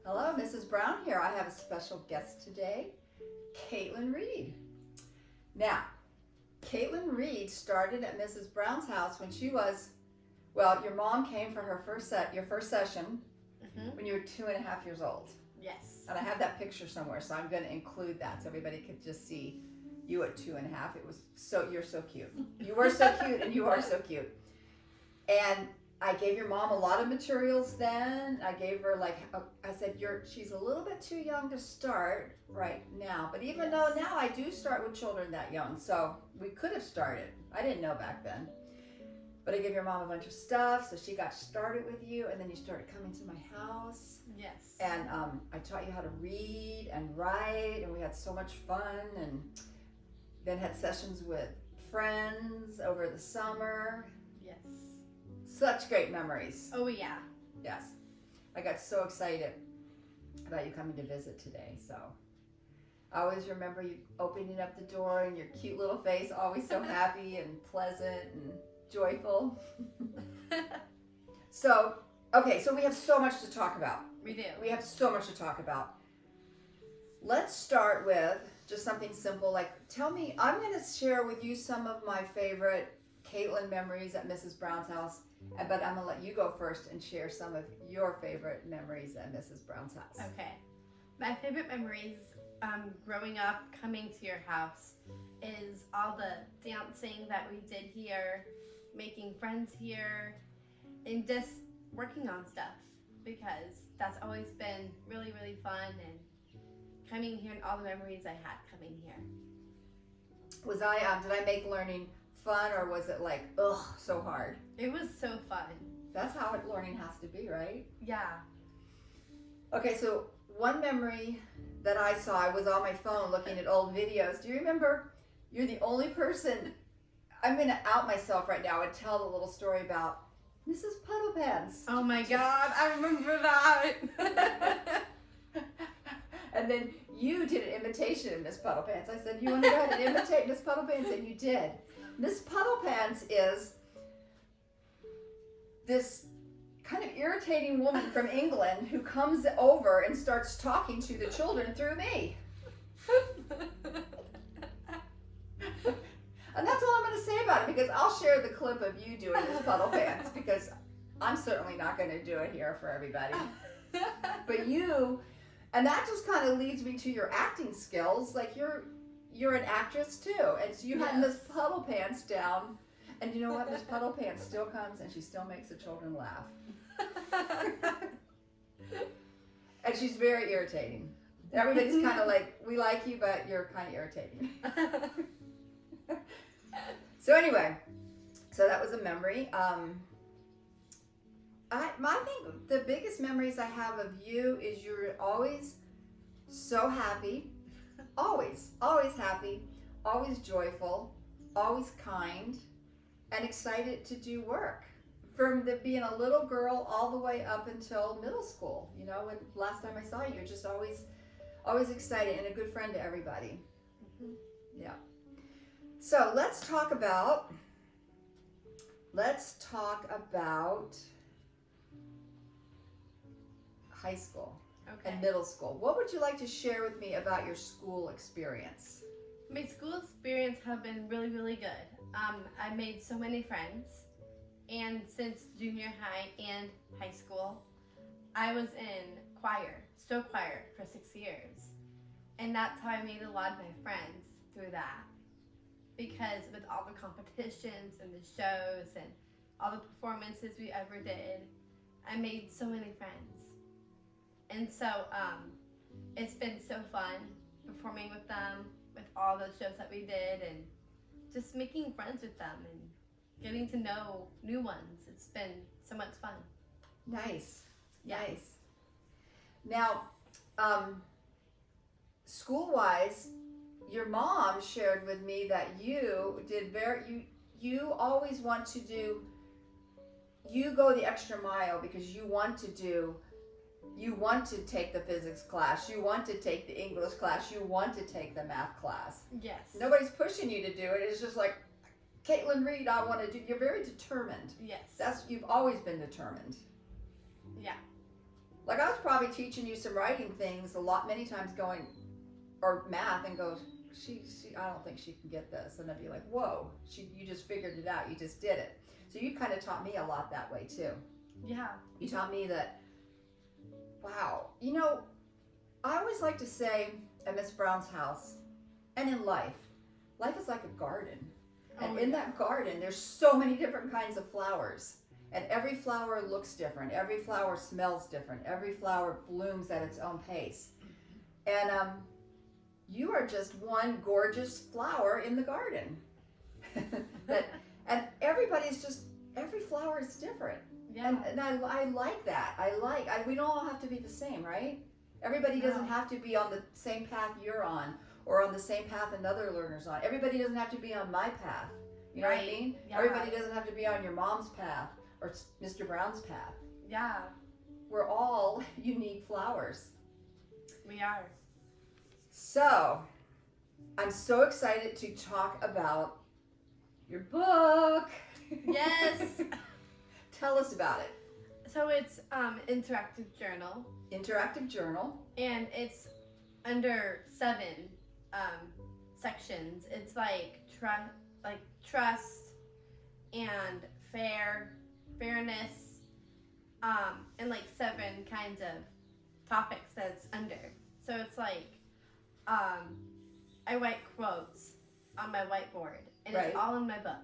Hello, Mrs. Brown here. I have a special guest today, Katelyn Reed. Now, Katelyn Reed started at Mrs. Brown's house when she was, your mom came for your first session when you were 2.5 years old. Yes. And I have that picture somewhere, so I'm going to include that so everybody could just see you at 2.5. You're so cute. You were so cute, and you are so cute. And I gave your mom a lot of materials then. I gave her I said, she's a little bit too young to start right now. But even though now I do start with children that young, so we could have started. I didn't know back then. But I gave your mom a bunch of stuff, so she got started with you, and then you started coming to my house. Yes. And I taught you how to read and write, and we had so much fun, and then had sessions with friends over the summer. Yes. Such great memories. Oh, yeah. Yes. I got so excited about you coming to visit today. So I always remember you opening up the door and your cute little face, always so happy and pleasant and joyful. So we have so much to talk about. We do. We have so much to talk about. Let's start with just something simple. I'm going to share with you some of my favorite Katelyn memories at Mrs. Brown's house. But I'm going to let you go first and share some of your favorite memories at Mrs. Brown's house. Okay. My favorite memories growing up, coming to your house, is all the dancing that we did here, making friends here, and just working on stuff, because that's always been really, really fun, and coming here and all the memories I had coming here. Did I make learning fun, or was it so hard? It was so fun. That's how learning has to be, right? Yeah. Okay, so one memory that I saw, I was on my phone looking at old videos. Do you remember? You're the only person, I'm going to out myself right now and tell the little story about Mrs. Puddle Pants. Oh my God, I remember that. And then you did an imitation of Miss Puddle Pants. I said, you want to go ahead and imitate Miss Puddle Pants? And you did. Miss Puddle Pants is this kind of irritating woman from England who comes over and starts talking to the children through me. And that's all I'm going to say about it, because I'll share the clip of you doing Miss Puddle Pants, because I'm certainly not going to do it here for everybody. But you, and that just kind of leads me to your acting skills. You're an actress too, and so you had Miss Puddle Pants down, and you know what? Miss Puddle Pants still comes and she still makes the children laugh. And she's very irritating. Everybody's kind of we like you, but you're kind of irritating. So anyway, that was a memory. I think the biggest memories I have of you is you're always so happy. Always happy, always joyful, always kind, and excited to do work. From being a little girl all the way up until middle school. When last time I saw you, you're just always excited and a good friend to everybody. Mm-hmm. Yeah. So let's talk about high school. Okay. And middle school. What would you like to share with me about your school experience? My school experience have been really, really good. I made so many friends, and since junior high and high school, I was in choir for 6 years, and that's how I made a lot of my friends through that. Because with all the competitions and the shows and all the performances we ever did, I made so many friends. And so it's been so fun performing with them, with all the shows that we did, and just making friends with them and getting to know new ones. It's been so much fun. Nice. Yeah. Nice. Now, school-wise, your mom shared with me that you always want to go the extra mile, because you want to take the physics class, you want to take the English class, you want to take the math class. Yes. Nobody's pushing you to do it. It's just like, Katelyn Reed, I want to do. You're very determined. Yes. You've always been determined. Yeah. Like I was probably teaching you some writing things many times going, or math, and go, I don't think she can get this. And I'd be like, whoa, you just figured it out. You just did it. So you kind of taught me a lot that way too. Yeah. You taught me that, wow. You know, I always like to say at Miss Brown's house and in life is like a garden. And in that garden, there's so many different kinds of flowers. And every flower looks different. Every flower smells different. Every flower blooms at its own pace. And you are just one gorgeous flower in the garden. And every flower is different. Yeah. And I like that. We don't all have to be the same, right? Everybody doesn't have to be on the same path you're on, or on the same path another learner's on. Everybody doesn't have to be on my path. You know what I mean? Yeah. Everybody doesn't have to be on your mom's path or Mr. Brown's path. Yeah. We're all unique flowers. We are. So, I'm so excited to talk about your book. Yes. Tell us about it. So it's interactive journal. Interactive journal. And it's under 7 sections. It's like trust and fairness, and like 7 kinds of topics that it's under. So it's like I write quotes on my whiteboard, and Right. it's all in my book.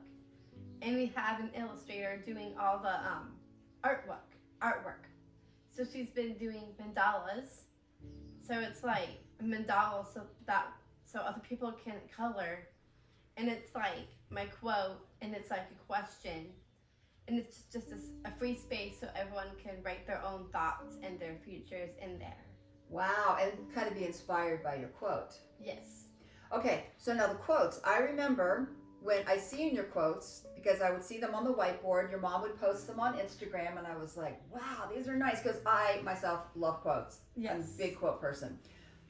And we have an illustrator doing all the artwork. So she's been doing mandalas. So it's like a mandala so other people can color. And it's like my quote, and it's like a question. And it's just a free space so everyone can write their own thoughts and their futures in there. Wow, and kind of be inspired by your quote. Yes. Okay, so now the quotes. I remember when I seen your quotes, because I would see them on the whiteboard. Your mom would post them on Instagram, and I was like, wow, these are nice, because I myself love quotes. Yes. I'm a big quote person.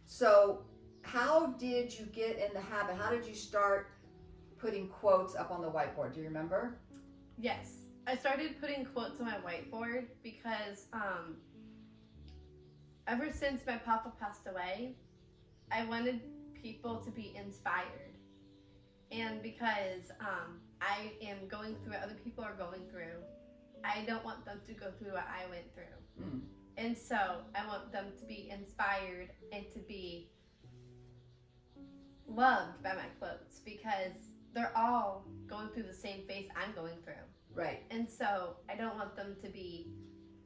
So how did you get in the habit? How did you start putting quotes up on the whiteboard? Do you remember? Yes. I started putting quotes on my whiteboard because ever since my papa passed away, I wanted people to be inspired. And because I am going through what other people are going through, I don't want them to go through what I went through. Mm. And so I want them to be inspired and to be loved by my quotes, because they're all going through the same phase I'm going through. Right. And so I don't want them to be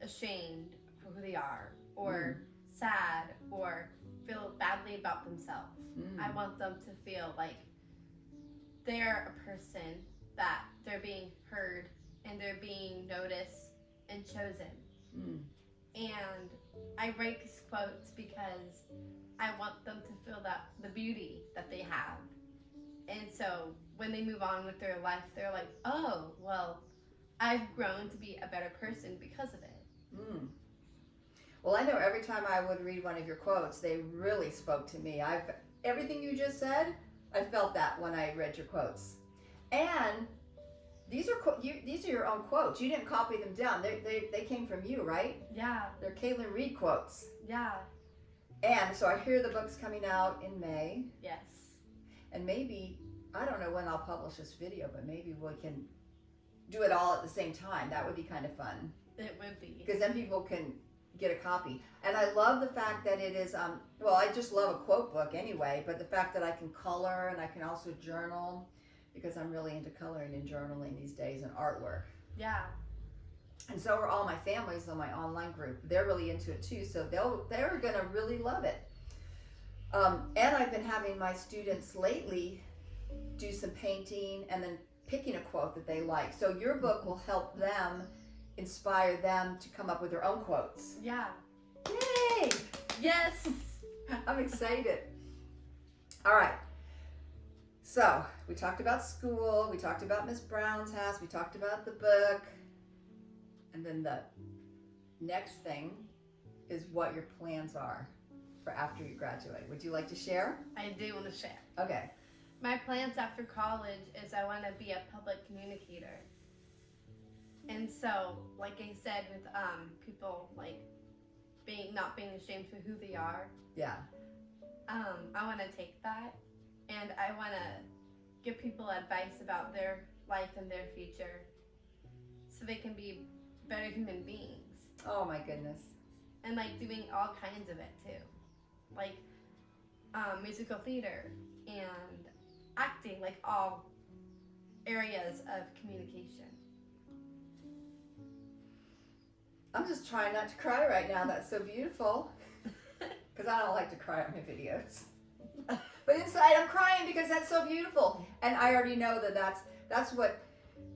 ashamed for who they are, or sad, or feel badly about themselves. I want them to feel like they're a person, that they're being heard and they're being noticed and chosen. And I write these quotes because I want them to feel that the beauty that they have. And so when they move on with their life, they're like, oh, well, I've grown to be a better person because of it. Well, I know every time I would read one of your quotes, they really spoke to me. Everything you just said, I felt that when I read your quotes. And these are your own quotes. You didn't copy them down. They came from you, right? Yeah. They're Katelyn Reed quotes. Yeah. And so I hear the book's coming out in May. Yes. And maybe, I don't know when I'll publish this video, but maybe we can do it all at the same time. That would be kind of fun. It would be. Because then people can get a copy. And I love the fact that it is, well, I just love a quote book anyway, but the fact that I can color and I can also journal, because I'm really into coloring and journaling these days, and artwork. Yeah. And so are all my families on my online group. They're really into it too, so they're going to really love it. And I've been having my students lately do some painting and then picking a quote that they like. So your book will help them, inspire them to come up with their own quotes. Yeah. Yay! Yes. I'm excited. All right. So we talked about school. We talked about Miss Brown's house. We talked about the book. And then the next thing is what your plans are for after you graduate. Would you like to share? I do want to share. Okay. My plans after college is I want to be a public communicator. And so, like I said, with people like not being ashamed for who they are. Yeah. I want to take that, and I want to give people advice about their life and their future, so they can be better human beings. Oh my goodness. And like doing all kinds of it too, like musical theater and acting, like all areas of communication. I'm just trying not to cry right now. That's so beautiful. Because I don't like to cry on my videos. But inside I'm crying because that's so beautiful. And I already know that that's what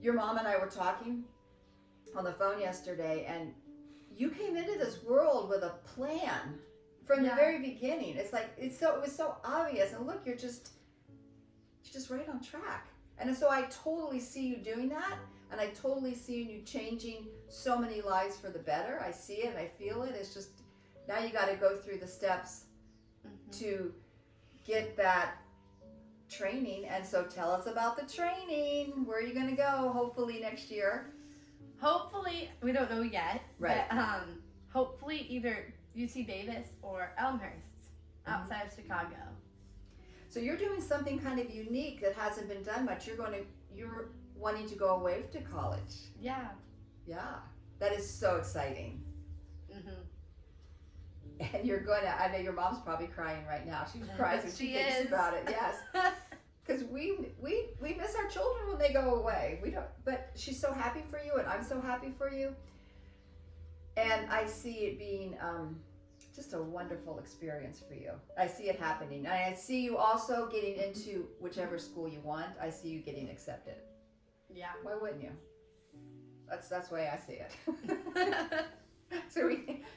your mom and I were talking on the phone yesterday. And you came into this world with a plan from the very beginning. It's like, it was so obvious. And look, you're just right on track. And so I totally see you doing that. And I totally see you changing so many lives for the better. I see it, I feel it. It's just, now you got to go through the steps to get that training. And so tell us about the training. Where are you going to go, hopefully next year? Hopefully, we don't know yet. Right. But, hopefully either UC Davis or Elmhurst outside of Chicago. So you're doing something kind of unique that hasn't been done much. You're wanting to go away to college. Yeah. Yeah. That is so exciting. Mm-hmm. And you're going to, I know your mom's probably crying right now. She cries when she thinks about it. Yes. Because we miss our children when they go away. We don't, but she's so happy for you, and I'm so happy for you. And I see it being just a wonderful experience for you. I see it happening. And I see you also getting into whichever school you want. I see you getting accepted. Yeah. Why wouldn't you? That's the way I see it. So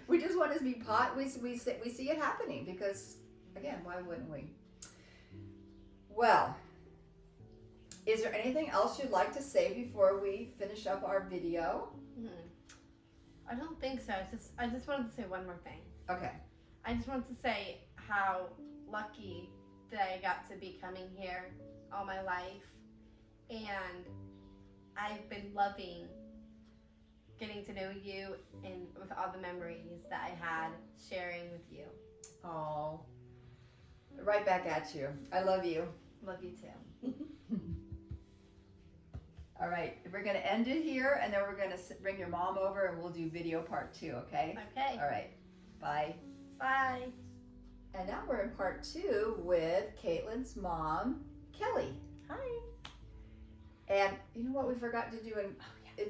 we just want to be we see it happening because, again, why wouldn't we? Well, is there anything else you'd like to say before we finish up our video? I don't think so. I just wanted to say one more thing. Okay. I just wanted to say how lucky that I got to be coming here all my life, and I've been loving getting to know you and with all the memories that I had sharing with you. Oh, right back at you. I love you. Love you too. All right, we're going to end it here, and then we're going to bring your mom over, and we'll do video part 2, okay? Okay. All right, bye. Bye. And now we're in part 2 with Katelyn's mom, Kelly. Hi. And you know what we forgot to do in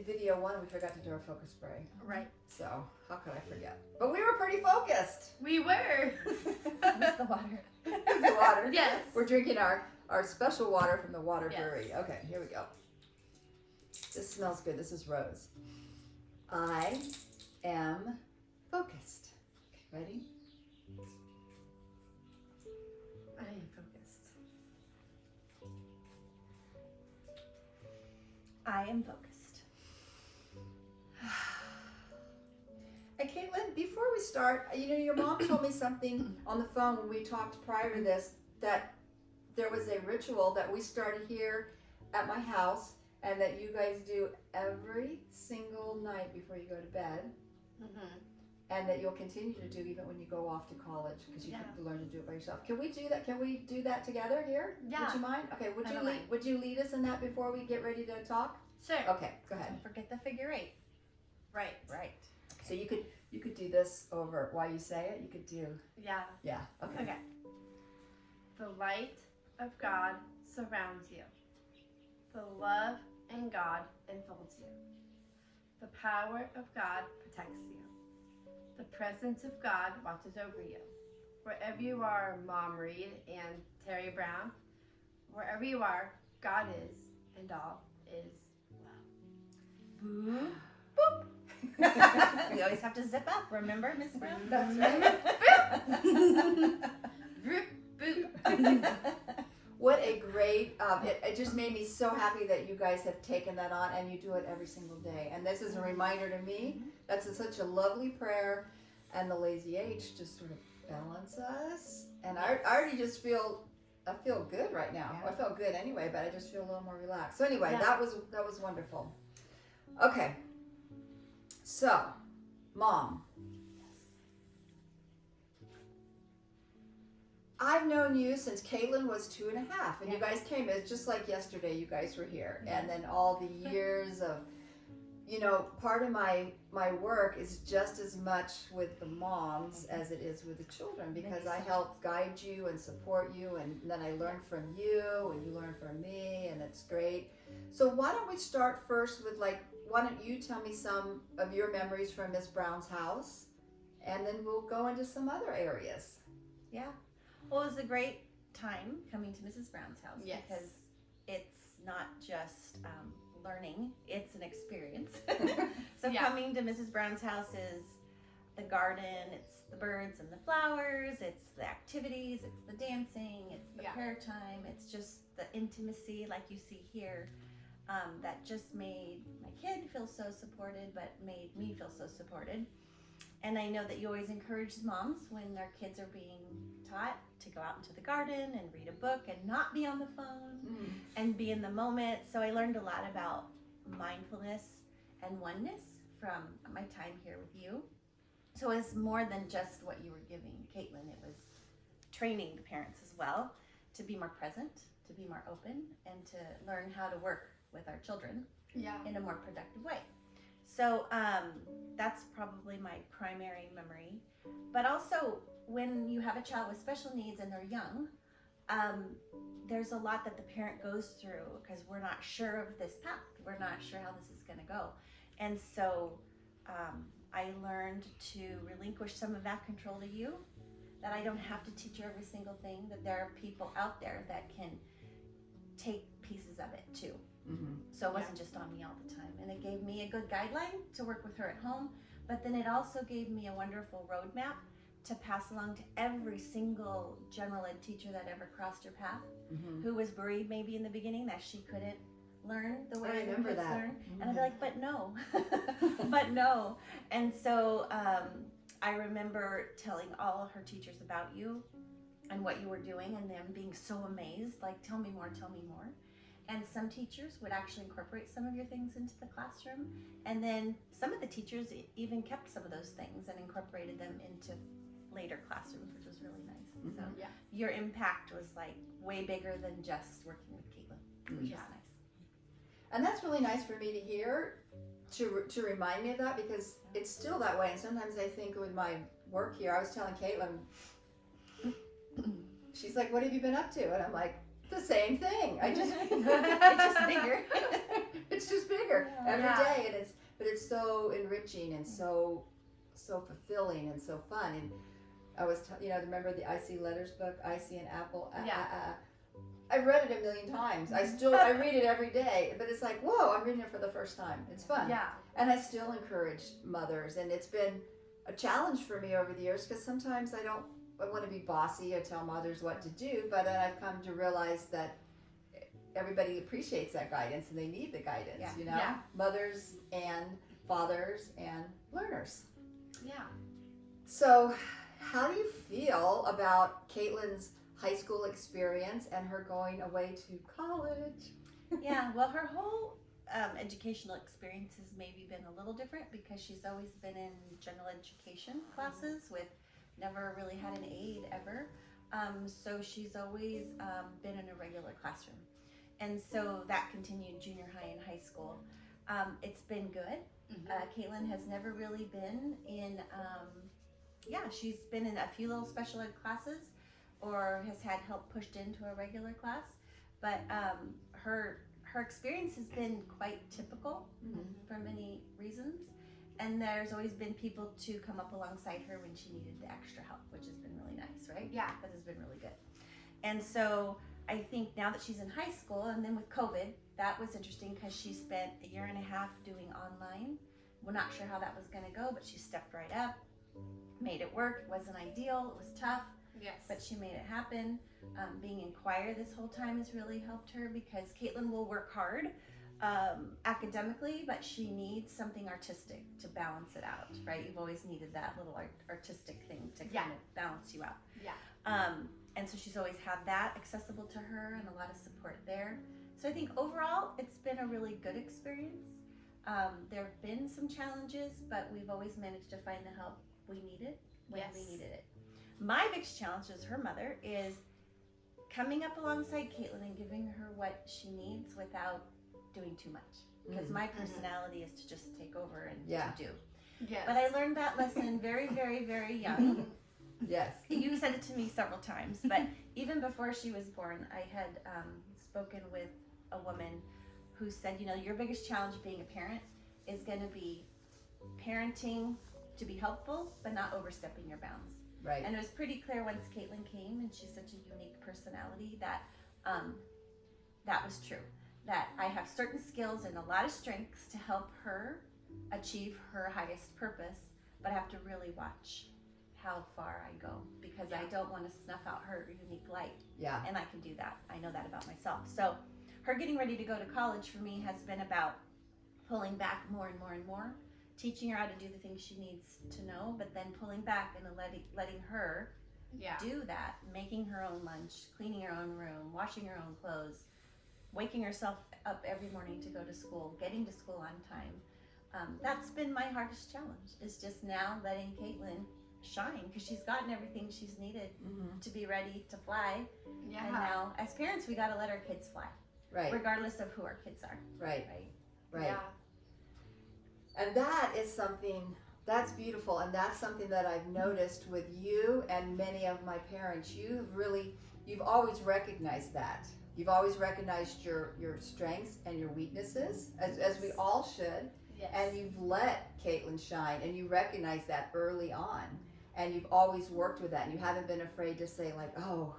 video 1? We forgot to do our focus spray. Right. So how could I forget? But we were pretty focused. We were. Where's the water? Here's the water. Yes. We're drinking our special water from the water Yes. brewery. Okay, here we go. This smells good. This is rose. I am focused. Okay, ready? I am focused. I am focused. And Katelyn, before we start, your mom told me something on the phone when we talked prior to this, that there was a ritual that we started here at my house and that you guys do every single night before you go to bed, and that you'll continue to do even when you go off to college, because you can learn to do it by yourself. Can we do that? Can we do that together here? Yeah. Would you mind? Okay. Would you lead us in that before we get ready to talk? Sure. Okay. Go ahead. Don't forget the figure 8. Right. Right. So you could do this over while you say it. You could do. Yeah. Yeah. Okay. Okay. The light of God surrounds you. The love in God enfolds you. The power of God protects you. The presence of God watches over you. Wherever you are, Mom Reed and Terry Brown, wherever you are, God is, and all is well. Boop. We always have to zip up, remember, Miss Brown? That's right. Boop, boop. What a great, it just made me so happy that you guys have taken that on and you do it every single day. And this is a reminder to me, that's such a lovely prayer, and the lazy H just sort of balance us. And I already just feel good right now. Yeah. I felt good anyway, but I just feel a little more relaxed. So anyway, Yeah. that was wonderful. Okay, so, Mom, I've known you since Katelyn was 2.5, and Yeah. you guys came. It's just like yesterday. You guys were here, and then all the years of, part of my work is just as much with the moms as it is with the children, because I help guide you and support you, and then I learn from you, and you learn from me, and it's great. So why don't we start first with why don't you tell me some of your memories from Miss Brown's house, and then we'll go into some other areas. Yeah. Well, it was a great time coming to Mrs. Brown's house Yes. because it's not just learning, it's an experience. So Yeah. coming to Mrs. Brown's house is the garden, it's the birds and the flowers, it's the activities, it's the dancing, it's the prayer time, it's just the intimacy like you see here. That just made my kid feel so supported, but made me feel so supported. And I know that you always encourage moms when their kids are being taught to go out into the garden and read a book and not be on the phone and be in the moment. So I learned a lot about mindfulness and oneness from my time here with you. So it was more than just what you were giving, Katelyn. It was training the parents as well to be more present, to be more open, and to learn how to work with our children in a more productive way. So that's probably my primary memory. But also, when you have a child with special needs and they're young, there's a lot that the parent goes through because we're not sure of this path. We're not sure how this is going to go. And so I learned to relinquish some of that control to you, that I don't have to teach you every single thing, that there are people out there that can take pieces of it too. So it wasn't just on me all the time. And it gave me a good guideline to work with her at home, but then it also gave me a wonderful roadmap to pass along to every single general ed teacher that ever crossed her path, who was worried maybe in the beginning that she couldn't learn the way I remember kids that. learn. And I'd be like, but no, but no. And so I remember telling all her teachers about you and what you were doing, and them being so amazed, like, tell me more, tell me more. And some teachers would actually incorporate some of your things into the classroom. And then some of the teachers even kept some of those things and incorporated them into later classrooms, which was really nice. So your impact was like way bigger than just working with Katelyn, which was nice. And that's really nice for me to hear, to remind me of that, because it's still that way. And sometimes I think with my work here, I was telling Katelyn, she's like, what have you been up to? And I'm like, the same thing. I just It's just bigger. It's just bigger every day, and it's so enriching and so fulfilling and so fun. And I was remember the I See Letters book, I See an Apple. I've read it a million times. I read it every day, but it's like, whoa, I'm reading it for the first time. It's fun. And I still encourage mothers, and it's been a challenge for me over the years, because sometimes I want to be bossy. I tell mothers what to do, but then I've come to realize that everybody appreciates that guidance, and they need the guidance, mothers and fathers and learners. So how do you feel about Katelyn's high school experience and her going away to college? Well, her whole educational experience has maybe been a little different, because she's always been in general education classes with never really had an aide ever. So she's always been in a regular classroom. And so that continued junior high and high school. It's been good. Katelyn has never really been in, she's been in a few little special ed classes, or has had help pushed into a regular class. But her experience has been quite typical for many reasons. And there's always been people to come up alongside her when she needed the extra help, which has been really nice, right? That has been really good. And so I think now that she's in high school, and then with COVID, that was interesting, because she spent a year and a half doing online. We're not sure how that was going to go, but she stepped right up, made it work. It wasn't ideal. It was tough. But she made it happen. Being in choir this whole time has really helped her, because Katelyn will work hard academically, but she needs something artistic to balance it out, right? You've always needed that little artistic thing to kind of balance you out. And so she's always had that accessible to her, and a lot of support there. So I think overall it's been a really good experience. There have been some challenges, but we've always managed to find the help we needed when we needed it. My biggest challenge as her mother is coming up alongside Katelyn and giving her what she needs without doing too much. Because my personality is to just take over and to do. Yes. But I learned that lesson very, very, very young. Yes. You said it to me several times, but even before she was born, I had spoken with a woman who said, you know, your biggest challenge being a parent is going to be parenting to be helpful, but not overstepping your bounds. Right. And it was pretty clear once Katelyn came, and she's such a unique personality, that that was true. That I have certain skills and a lot of strengths to help her achieve her highest purpose, but I have to really watch how far I go, because I don't want to snuff out her unique light. Yeah. And I can do that. I know that about myself. So her getting ready to go to college for me has been about pulling back more and more and more, teaching her how to do the things she needs to know, but then pulling back and letting her do that, making her own lunch, cleaning her own room, washing her own clothes, waking herself up every morning to go to school, getting to school on time. That's been my hardest challenge, is just now letting Katelyn shine, because she's gotten everything she's needed to be ready to fly. Yeah. And now, as parents, we got to let our kids fly, Right. regardless of who our kids are. Right. Right. Right. Yeah. And that is something that's beautiful, and that's something that I've noticed with you and many of my parents. You've always recognized that. You've always recognized your strengths and your weaknesses, as we all should. Yes. And you've let Katelyn shine, and you recognize that early on. And you've always worked with that, and you haven't been afraid to say, like, oh,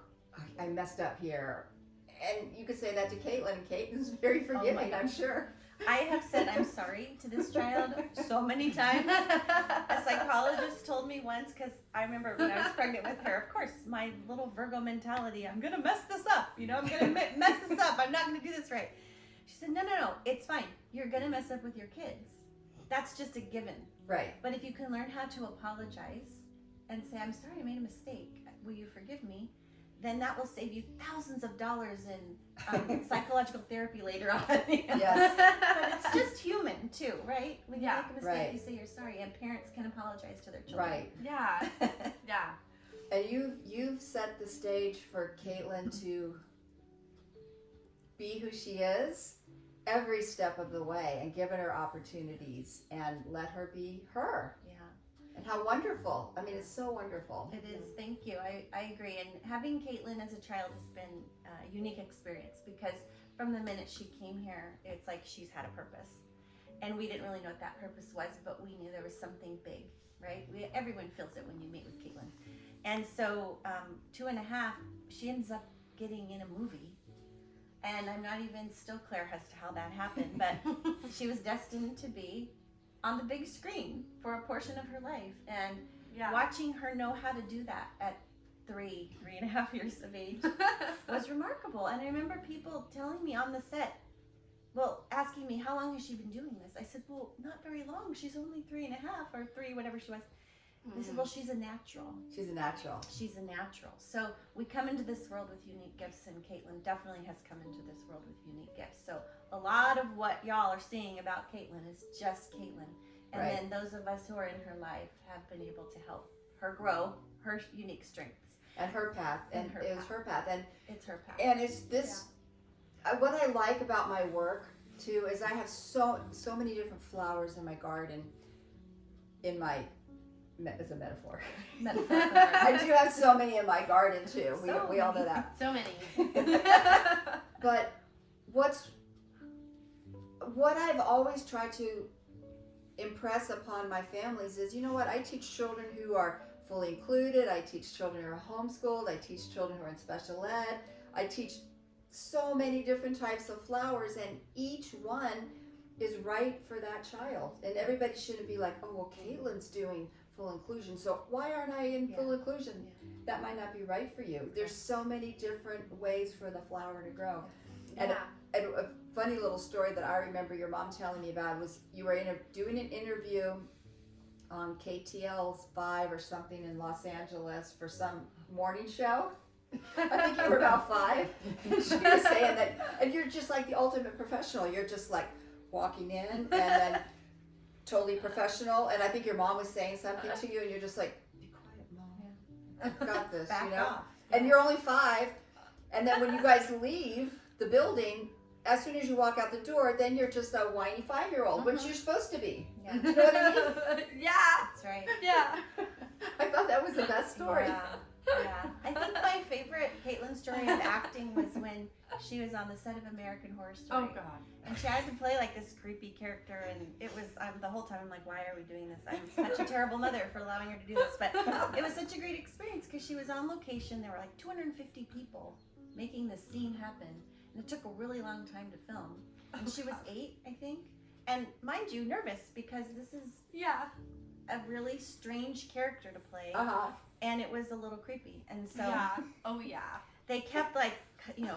I messed up here. And you could say that to Katelyn, and Katelyn's very forgiving, I'm sure. I have said I'm sorry to this child so many times. A psychologist told me once, because I remember when I was pregnant with her, of course, my little Virgo mentality, I'm going to mess this up. You know, I'm going to mess this up. I'm not going to do this right. She said, no, it's fine. You're going to mess up with your kids. That's just a given. Right. But if you can learn how to apologize and say, I'm sorry, I made a mistake. Will you forgive me? Then that will save you thousands of dollars in psychological therapy later on. Yes. But it's just human too, right? When you make a mistake, right. you say you're sorry, and parents can apologize to their children. Right. Yeah. Yeah. And you've set the stage for Katelyn to be who she is every step of the way, and given her opportunities and let her be her. Yeah. And how wonderful. I mean, it's so wonderful. It is. Thank you. I agree. And having Katelyn as a child has been a unique experience, because from the minute she came here, it's like she's had a purpose. And we didn't really know what that purpose was, but we knew there was something big, right? Everyone feels it when you meet with Katelyn. And so 2.5, she ends up getting in a movie. And I'm not even still clear as to how that happened, but she was destined to be on the big screen for a portion of her life. And watching her know how to do that at 3.5 years of age was remarkable. And I remember people telling me on the set, well, asking me, how long has she been doing this? I said, well, not very long. She's only 3.5 or 3, whatever she was. They said, well, she's a natural. She's a natural. She's a natural. So we come into this world with unique gifts, and Katelyn definitely has come into this world with unique gifts. So a lot of what y'all are seeing about Katelyn is just Katelyn. And Right. then those of us who are in her life have been able to help her grow her unique strengths. And her path. And her it was her path. And It's her path. And it's this, what I like about my work too is I have so many different flowers in my garden, as a metaphor. I do have so many in my garden too. We all know that. So many. But what I've always tried to impress upon my families is, you know what, I teach children who are fully included, I teach children who are homeschooled, I teach children who are in special ed, I teach so many different types of flowers, and each one is right for that child. And everybody shouldn't be like, oh, well, Katelyn's doing full inclusion, so why aren't I in full inclusion? That might not be right for you. There's so many different ways for the flower to grow. And a funny little story that I remember your mom telling me about was you were doing an interview on KTL's 5 or something in Los Angeles for some morning show. I think you were about 5. And she was saying that, and you're just like the ultimate professional. You're just like walking in and then totally professional. And I think your mom was saying something to you, and you're just like, be quiet, Mom. got this, Back you know? off. And you're only 5. And then when you guys leave the building, as soon as you walk out the door, then you're just a whiny 5-year-old, which you're supposed to be. Yeah. You know what I mean? Yeah. That's right. Yeah. I thought that was the best story. Yeah. Yeah. I think my favorite Katelyn story of acting was when she was on the set of American Horror Story. Oh God. And she had to play like this creepy character, and it was the whole time I'm like, why are we doing this? I'm such a terrible mother for allowing her to do this. But it was such a great experience because she was on location. There were like 250 people making this scene happen, and it took a really long time to film. And she was 8, I think. And mind you, nervous because this is Yeah. a really strange character to play, and it was a little creepy. And so Yeah. Oh yeah. they kept like, you know,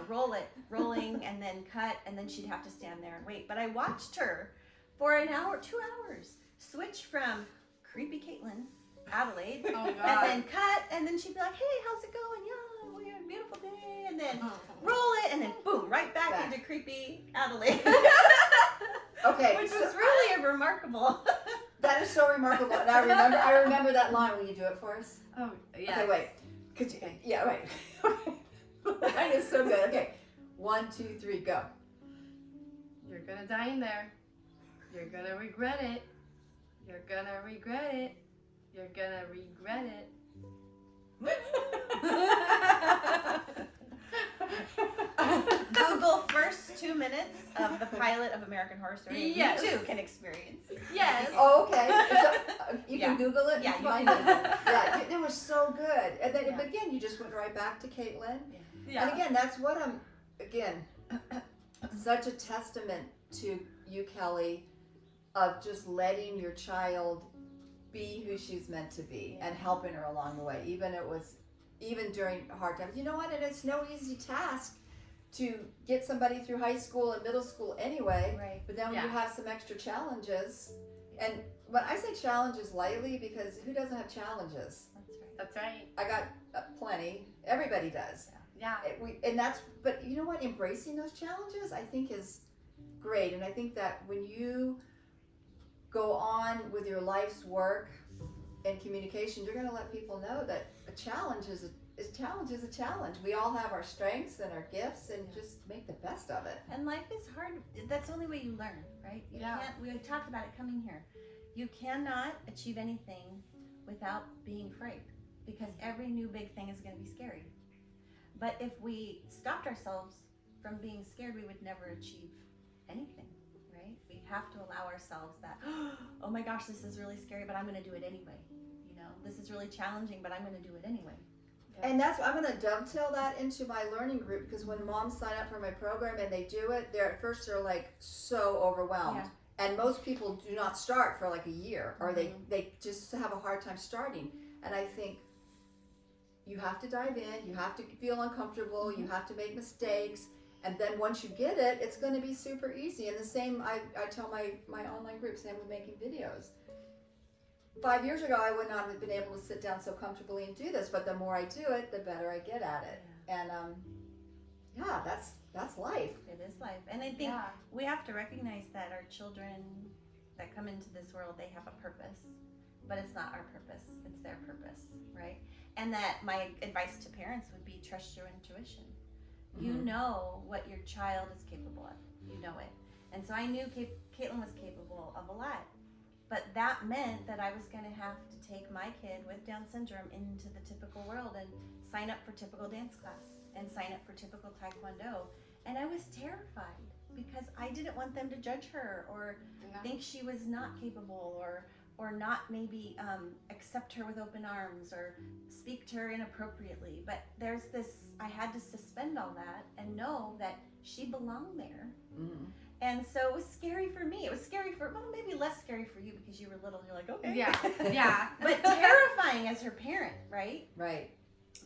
rolling and then cut, and then she'd have to stand there and wait. But I watched her for an hour, 2 hours, switch from creepy Katelyn, Adelaide, Oh and God. then cut, and then she'd be like, hey, how's it going? Yeah, we had a beautiful day, and then roll it, and then boom, right back into creepy Adelaide. Okay. Which so was really remarkable. that is so remarkable. And I remember that line. Will you do it for us? Oh yeah. Okay, wait. Could you? Yeah, wait. Okay. Line is so good. Okay. 1, 2, 3, go. You're gonna die in there. You're gonna regret it. You're gonna regret it. You're gonna regret it. Google first 2 minutes of the pilot of American Horror Story. Yes. You too can experience. Yes. Oh, okay. So, you can Google it. Yeah, and you find can it. Google it. Yeah, it was so good. And then Yeah. but again, you just went right back to Katelyn. Yeah. And again, that's what I'm. Again, such a testament to you, Kelly, of just letting your child be who she's meant to be and helping her along the way, even during hard times. You know what? And it's no easy task to get somebody through high school and middle school anyway. Right. But then when you Yeah. have some extra challenges, and when I say challenges lightly, because who doesn't have challenges? That's right. That's right. I got plenty. Everybody does. Yeah. But you know what? Embracing those challenges, I think, is great. And I think that when you go on with your life's work and communication, you're going to let people know that a challenge is a challenge. We all have our strengths and our gifts, and just make the best of it. And life is hard. That's the only way you learn, right? You Yeah. can't. We talked about it coming here. You cannot achieve anything without being afraid, because every new big thing is going to be scary. But if we stopped ourselves from being scared, we would never achieve anything, right? We have to allow ourselves that, oh my gosh, this is really scary, but I'm going to do it anyway. You know, this is really challenging, but I'm going to do it anyway. And I'm going to dovetail that into my learning group, because when moms sign up for my program and they do it, at first they're like so overwhelmed. Yeah. And most people do not start for like a year, or Mhm. they just have a hard time starting. And I think you have to dive in, you have to feel uncomfortable, you have to make mistakes, and then once you get it, it's going to be super easy. And the same, I tell my online group, same with making videos. 5 years ago, I would not have been able to sit down so comfortably and do this, but the more I do it, the better I get at it. And yeah, that's life. It is life. And I think Yeah. we have to recognize that our children that come into this world, they have a purpose, but it's not our purpose, it's their purpose, right? And that my advice to parents would be trust your intuition. You Mhm. know what your child is capable of. You know it. And so I knew Katelyn was capable of a lot. But that meant that I was going to have to take my kid with Down syndrome into the typical world and sign up for typical dance class and sign up for typical Taekwondo. And I was terrified because I didn't want them to judge her or think she was not capable or not maybe accept her with open arms or speak to her inappropriately. But there's this, I had to suspend all that and know that she belonged there. Mm-hmm. And so it was scary for me. It was scary well, maybe less scary for you because you were little and you're like, okay. Yeah. Yeah. But terrifying as her parent, right? Right.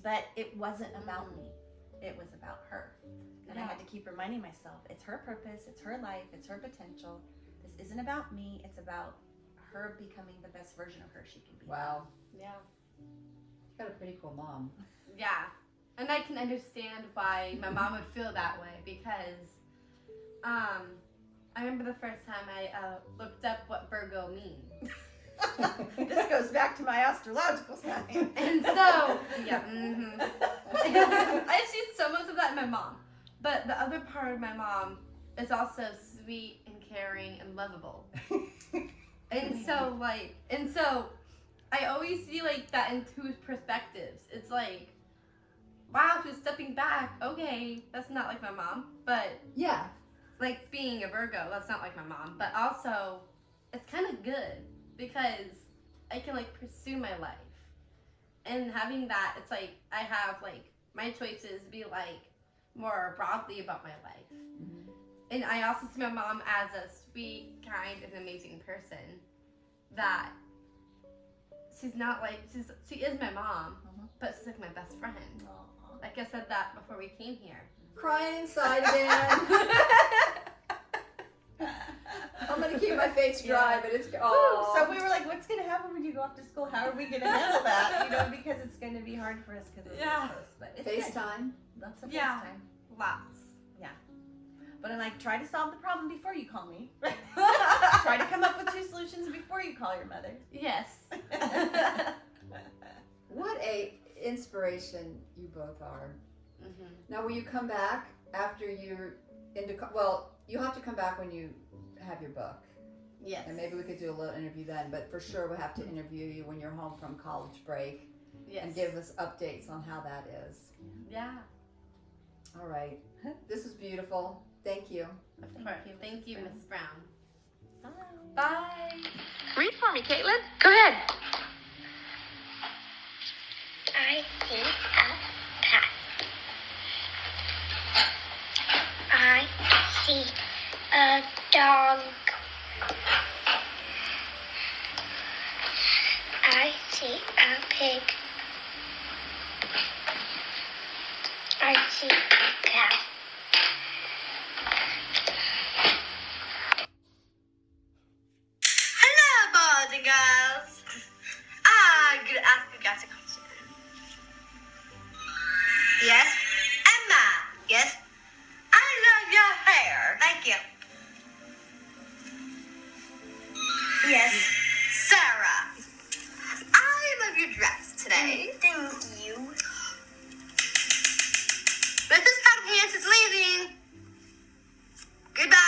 But it wasn't about me. It was about her. And I had to keep reminding myself, it's her purpose, it's her life, it's her potential. This isn't about me, it's about her becoming the best version of her she can be. Wow. Yeah. You got a pretty cool mom. Yeah. And I can understand why my mom would feel that way because I remember the first time I looked up what Virgo means. This goes back to my astrological sign. And so, yeah, I see so much of that in my mom. But the other part of my mom is also sweet and caring and lovable. And so I always see like that in two perspectives. It's like, wow, she's stepping back. Okay, that's not like my mom. But Yeah. like being a Virgo, that's not like my mom. But also, it's kind of good because I can like pursue my life. And having that, it's like I have like my choices be like more broadly about my life. Mm-hmm. And I also see my mom as a sweet, kind, and amazing person. That she's not like she is my mom, but she's like my best friend. Aww. Like I said that before we came here. Crying inside again. I'm gonna keep my face dry, but it's So we were like, what's gonna happen when you go off to school? How are we gonna handle that? You know, because it's gonna be hard for us because we're Yeah. close. But it's good. FaceTime. Lots of Yeah. FaceTime. Lots. But I'm like, try to solve the problem before you call me. Try to come up with 2 solutions before you call your mother. Yes. What a inspiration you both are. Mm-hmm. Now, will you come back after you're well, you have to come back when you have your book. Yes. And maybe we could do a little interview then, but for sure we'll have to interview you when you're home from college break Yes. and give us updates on how that is. Yeah. All right. This is beautiful. Thank you. Of course. Thank you, Miss Brown. Bye. Bye. Read for me, Katelyn. Go ahead. I see a cat. I see a dog. I see a pig. I see a cow. Hello, boys and girls. I'm gonna ask you guys a question. Yes? Emma. Yes? I love your hair. Thank you. Yes. Sarah. I love your dress today. Thank you. Mrs. Pumpkins is leaving. Goodbye.